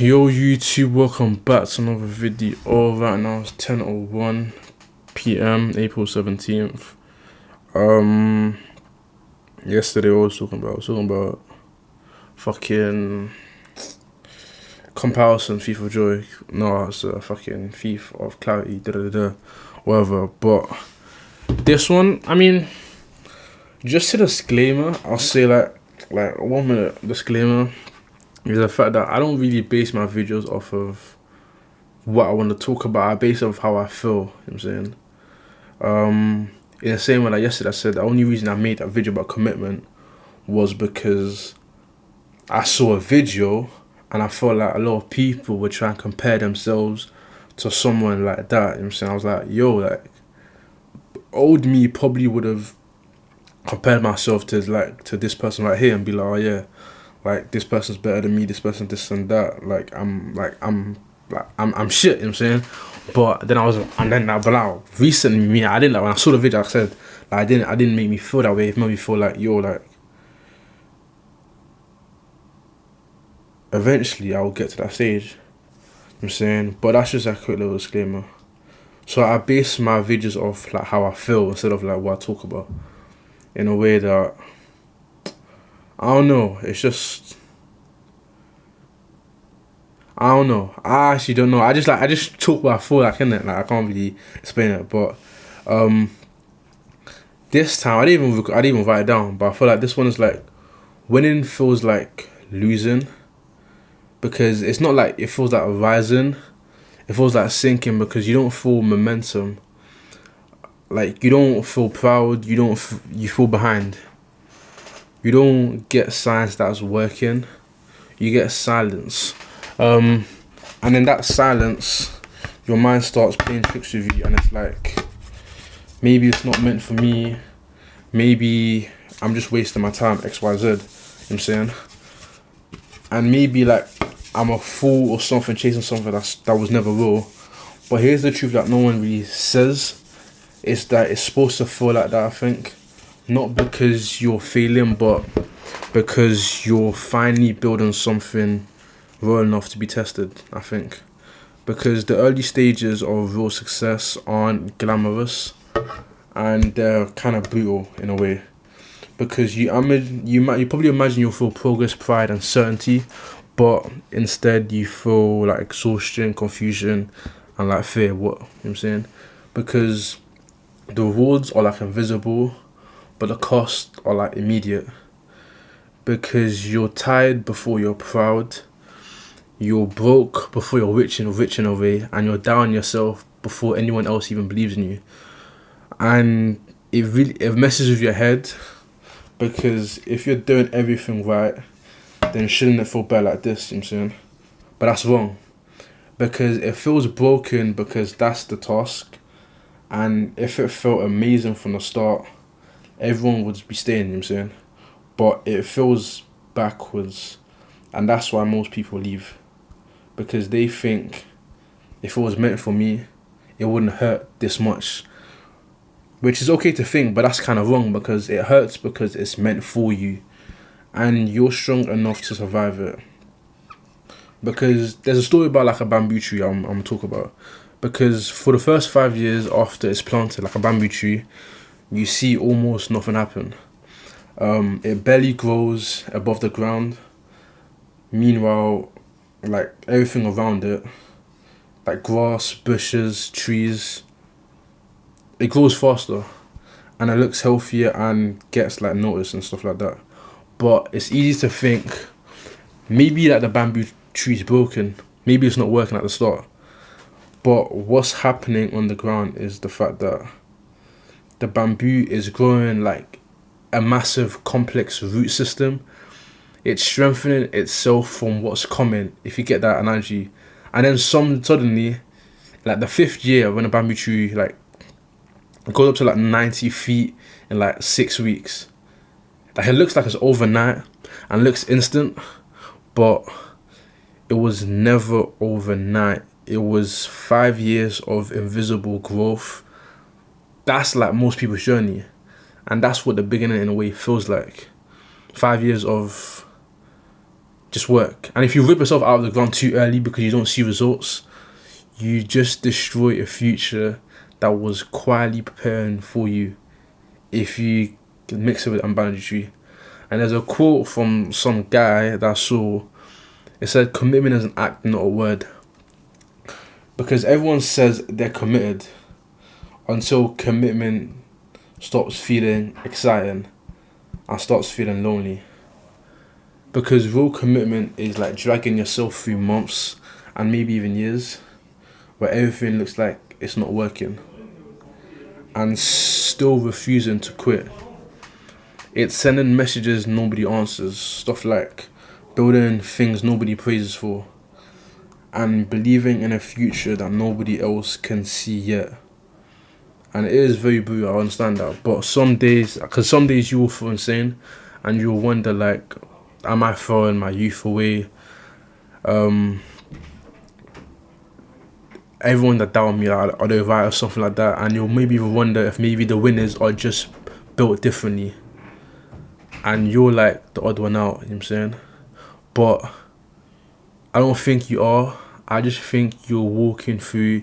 Yo YouTube, welcome back to another video. Right now it's 10:01 p.m. April 17th. Yesterday I was talking about fucking comparison, thief of joy. No, it's a fucking thief of clarity, whatever. But this one, I mean, just a disclaimer, I'll say like 1 minute disclaimer is the fact that I don't really base my videos off of what I want to talk about. I base it off how I feel, you know what I'm saying? In the same way like yesterday I said, the only reason I made that video about commitment was because I saw a video and I felt like a lot of people would try and compare themselves to someone like that, you know what I'm saying? I was like, yo, like, old me probably would have compared myself to this person right here and be like, oh yeah, like this person's better than me, this person this and that, I'm shit, you know what I'm saying? But then recently I didn't, like, when I saw the video I said, like, I didn't make me feel that way. It made me feel like, yo, like, eventually I'll get to that stage, you know what I'm saying? But that's just a quick little disclaimer. So I base my videos off like how I feel instead of like what I talk about, in a way that, I don't know, it's just, I don't know. I actually don't know. I just talk what I feel like, innit? Like, I can't really explain it. But this time I didn't even write it down. But I feel like this one is like, winning feels like losing, because it's not like it feels like rising. It feels like sinking because you don't feel momentum. Like, you don't feel proud. You feel behind. You don't get signs that's working. You get silence. And in that silence, your mind starts playing tricks with you, and it's like, maybe it's not meant for me. Maybe I'm just wasting my time, XYZ, you know what I'm saying? And maybe like I'm a fool or something, chasing something that was never real. But here's the truth that no one really says, is that it's supposed to feel like that, I think. Not because you're failing, but because you're finally building something real enough to be tested, I think. Because the early stages of real success aren't glamorous, and they're kind of brutal in a way. Because you probably imagine you'll feel progress, pride and certainty, but instead you feel like exhaustion, confusion and like fear. What, you know what I'm saying? Because the rewards are like invisible, but the costs are like immediate. Because you're tired before you're proud, you're broke before you're rich in a way, and you're down on yourself before anyone else even believes in you. And it messes with your head, because if you're doing everything right, then shouldn't it feel better like this, you know what I'm saying? But that's wrong, because it feels broken because that's the task. And if it felt amazing from the start, everyone would be staying, you know what I'm saying? But it feels backwards, and that's why most people leave. Because they think, if it was meant for me, it wouldn't hurt this much. Which is okay to think, but that's kind of wrong, because it hurts because it's meant for you. And you're strong enough to survive it. Because there's a story about like a bamboo tree I'm talking about. Because for the first 5 years after it's planted, like a bamboo tree, you see almost nothing happen. It barely grows above the ground. Meanwhile, like everything around it, like grass, bushes, trees, it grows faster and it looks healthier and gets like noticed and stuff like that. But it's easy to think, maybe like the bamboo tree is broken, maybe it's not working at the start. But what's happening on the ground is the fact that the bamboo is growing like a massive complex root system. It's strengthening itself from what's coming, if you get that analogy. And then suddenly, like the 5th year, when a bamboo tree like it goes up to like 90 feet in like 6 weeks. Like, it looks like it's overnight and looks instant, but it was never overnight. It was 5 years of invisible growth. That's like most people's journey, and that's what the beginning in a way feels like. 5 years of just work. And if you rip yourself out of the ground too early because you don't see results, you just destroy a future that was quietly preparing for you if you can mix it with unboundary. And there's a quote from some guy that I saw. It said, commitment is an act, not a word. Because everyone says they're committed until commitment stops feeling exciting and starts feeling lonely. Because real commitment is like dragging yourself through months and maybe even years where everything looks like it's not working and still refusing to quit. It's sending messages nobody answers, stuff like building things nobody praises for, and believing in a future that nobody else can see yet. And it is very brutal, I understand that. But some days, because some days you will feel insane and you'll wonder like, am I throwing my youth away? Everyone that doubted me, are they right or something like that? And you'll maybe even wonder if maybe the winners are just built differently and you're like the odd one out, you know what I'm saying? But I don't think you are. I just think you're walking through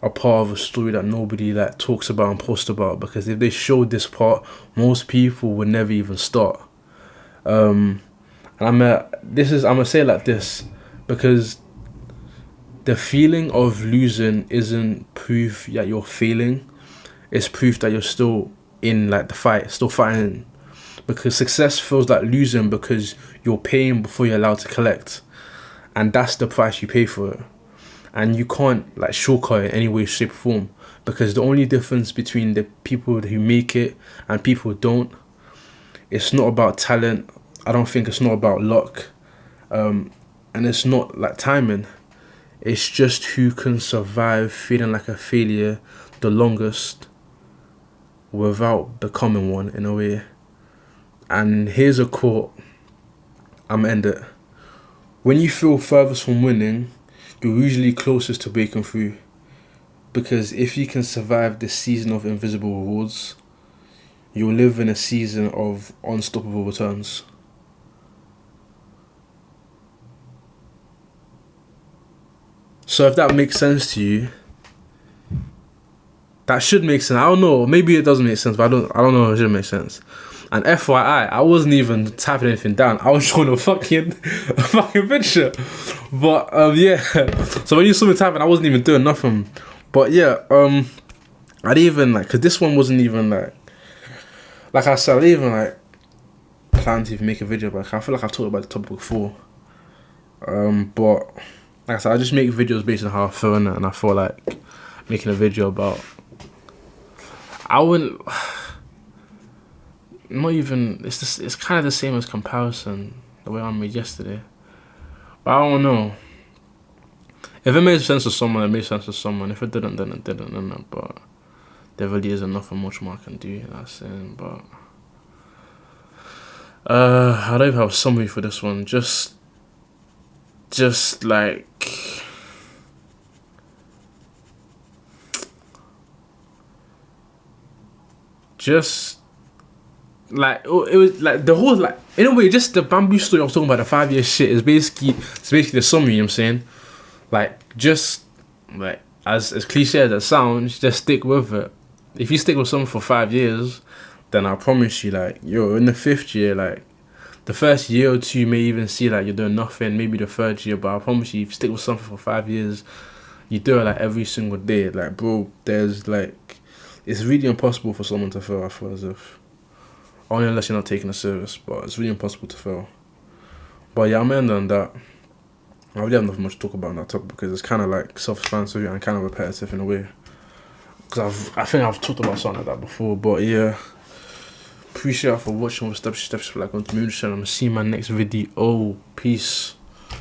a part of a story that nobody like talks about and posts about, because if they showed this part, most people would never even start. And I'm gonna say it like this, because the feeling of losing isn't proof that you're failing. It's proof that you're still in like the fight, still fighting. Because success feels like losing because you're paying before you're allowed to collect, and that's the price you pay for it. And you can't like shortcut it in any way, shape, or form, because the only difference between the people who make it and people who don't, it's not about talent. I don't think it's not about luck, and it's not like timing. It's just who can survive feeling like a failure the longest without becoming one, in a way. And here's a quote. I'm gonna end it. When you feel furthest from winning, you're usually closest to breaking through. Because if you can survive this season of invisible rewards, you'll live in a season of unstoppable returns. So if that makes sense to you, that should make sense. I don't know, maybe it doesn't make sense, but I don't know if it should make sense. And FYI, I wasn't even typing anything down. I was showing a fucking picture. But yeah. So when you saw me typing, I wasn't even doing nothing. But yeah, I didn't even like, cause this one wasn't even like I said, I didn't even like plan to even make a video about it. I feel like I've talked about the topic before. But like I said, I just make videos based on how I feel, and I feel like making a video about. I wouldn't. Not even. It's just, it's kind of the same as comparison, the way I made yesterday. But I don't know. If it made sense to someone, it made sense to someone. If it didn't, then it didn't. But there really isn't nothing much more I can do. That's it. But I don't even have a summary for this one. Just like. Just like, it was like the whole, like, in a way, just the bamboo story I was talking about, the 5 year shit, is basically the summary, you know what I'm saying? Like, just like, as cliche as that sounds, just stick with it. If you stick with something for 5 years, then I promise you, like, yo, in the 5th year, like, the first year or two you may even see like you're doing nothing, maybe the 3rd year, but I promise you, if you stick with something for 5 years, you do it like every single day. Like, bro, there's like, it's really impossible for someone to fail, I feel as if. Only unless you're not taking it serious, but it's really impossible to fail. But yeah, I'm ending on that. I really have nothing much to talk about on that topic, because it's kind of like self-explanatory and kind of repetitive in a way. Because I think I've talked about something like that before, but yeah. Appreciate you for watching. Step like on the channel. I'm gonna see you in my next video. Peace.